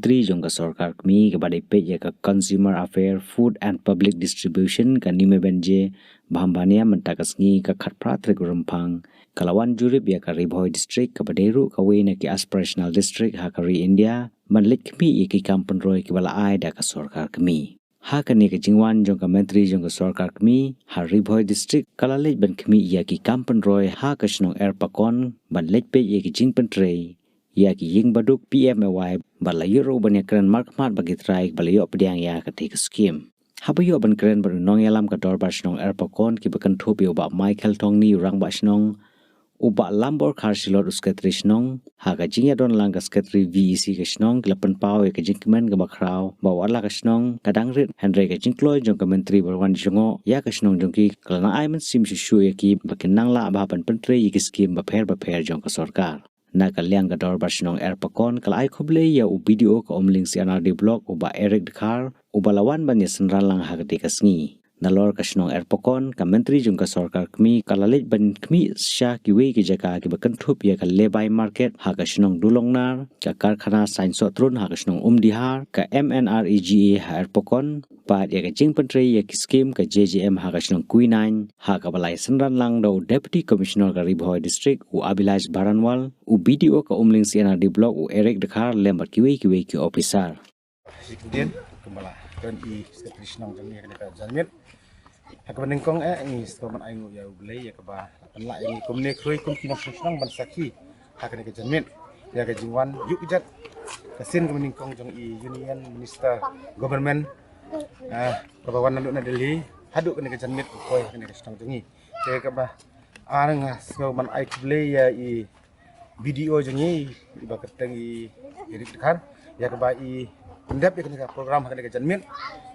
menteri jong ka sarkar kami kepada pe ya ka consumer affair food and public distribution ka nime benje bahambania mentakas ngi ka khatpra trikurumpang kalawan jurib ya ka Ribhoi district ka baderu ka wena ki aspirational district ha ka ri India manlit kami ki kampun roy ki bala ai da ka sarkar kami ha ka ni ka jingwan jong ka menteri jong ka sarkar kami ha Ribhoi district kalalit ban kami ya ki kampun roy ha ka snong air pakon ban let pe ya ki jingpan trei ya ki ying baduk PMAY bala euro ban kran mark mat bagi trai bala yo pediang ya ka tik scheme habayo ban kran ban nong yalam ka dor ba snong air pakon ki bakan thobi ba Michael Tong ni rang ba snong uba lambor khar silot uskatri snong ha ka jingya don lang ka skatri VEC ka snong klapan pau ka jingmen ka bakrau ba wala ka snong kadang rit Henry ka jingkloi jong ka menteri berwan jongo ya ka snong jongki kalana ai man sim shu ya ki bakin nang la ba ban pentre yi ki scheme ba pher jong ka sarkar na ka liang ka dor ba snong air pakon kala ai khoble ya u video ka omling CNRD blog uba Eric Khar uba lawan ban ya senran lang ha ka tikasngi nalor ka snong air pakon ka menteri jong ka sarkar kami kalalit ban kami sha ki we ki jaka ki bakan thup ya ka lebai market ha ka snong dulongnar ka karkhana science trun ha ka snong dihar ka MNREGA ha air pakon pat ya ka jing pentre ya ki scheme ka JJM ha ka snong Q9 ha ka balai senran lang do deputy commissioner ka Ribhoi district u Abilash Baranwal u BDO ka umling CNRD block u Eric Dekhar lembar ki officer kemudian kembali dan i sekrishna jang ni ka jalmit hak benengkong ni sekoman aingu ya ublei ya keba la ini komne kroi kom kina pusnang ban sakhi hak ni ka jalmit ya ka jingwan yuk ijat kasin ke benengkong jang i union minister government kabawan nanduk na Delhi haduk ni ka jalmit koi ni ka stang jangi te keba arang sekoman ai ublei ya i video jangi iba keteng i Dekhar ya keba i pendap ya program hak ni ka jalmit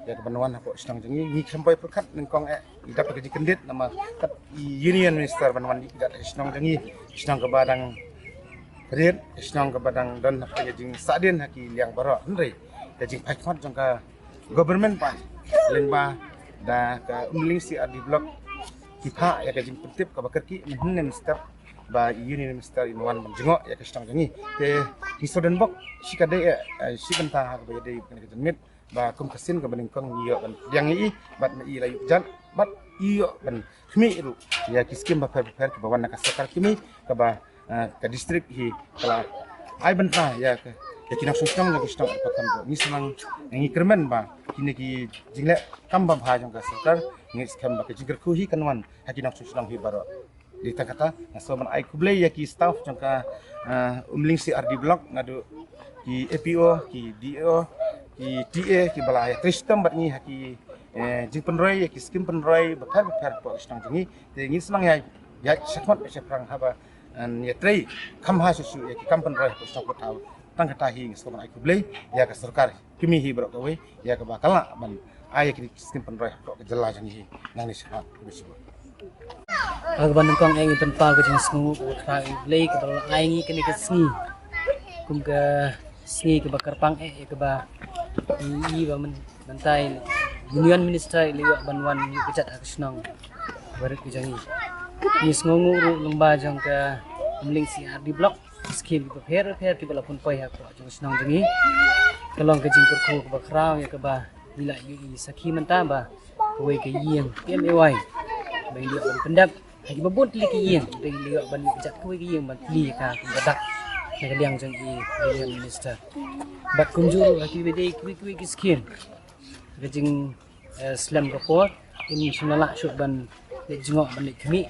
ya kebenaran aku sedang jengi ni sampai perkat nengkong dapat kerja kendit nama kat union minister benawan tidak sedang jengi sedang ke badang kredit sedang ke badang dan apa jing sadin haki liang barak henry jing paikmat jang ka government pa lengba da ka umling si adi blok kita ya jing pentip ka bakarki menen step ba union minister in one jengok ya sedang jengi te hisoden bok sikade si bentah ka bayade ka jenmit ba kum kasin ka benengkong iyo ban yang i bat na i layu jan bat iyo ban khmi ru ya kiskim ba fer ke bawan ka sakar kimi ka ba ka district hi kala ai banta ya ka ya kinak sungstang la kistang pakan ni semang ngi kermen ba kini ki jingle kam ba bha jong ka sakar ngi skam ba ka jigar khu hi kanwan hakinak sungstang hi baro di kata soman ai kuble ya ki staff jong ka umling si RD block ngadu ki APO ki DO ki TA ki balaya tristem bat ni haki jing penroi ki skim penroi bakar po istang jingi te ngi semang ya sakmat se prang haba an ya trei kham ha su ya ki kam penroi po istang potau tang kata hi ngi soman ai kuble ya ka sarkar kimi hi bro kawe ya ka bakala ban ay ki skim penroi po jela jingi nang ni sa Agban kong ay penpal ko jing sngu ko tra play ko bal ay ngi kini ka sngi kum ka sngi ka bakar pang ke ba i ba mentai union minister liwa banwan ni kecat aksnong baru ku jangi ni sngongu ru lomba jang ka umling si RD block skill ko pher ki bala pun poi ha ko jang snong jangi kalong ka jing ko ko bakrau ya ka ba bila yu sakhi menta ba wei ka yeng PMAY bang dia pendap lagi babut li ki yeng bang dia ban kecat ko ki yeng ban li ka badak ka liang jang i union minister bat kunjuru haki bede quick skin gajing slam report ini sunala syuk ban le jengok ban le kemi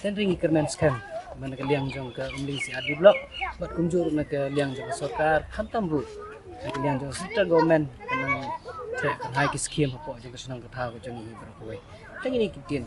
dan ringi kermen scam mana ka liang jong ka umling si RD block bat kunjuru na ka liang jong sarkar khantam ru ka liang jong sita government kanang trek hai ki scheme hapo jong ka senang ka tha ko jong hi ber ko wei tang ini ki tien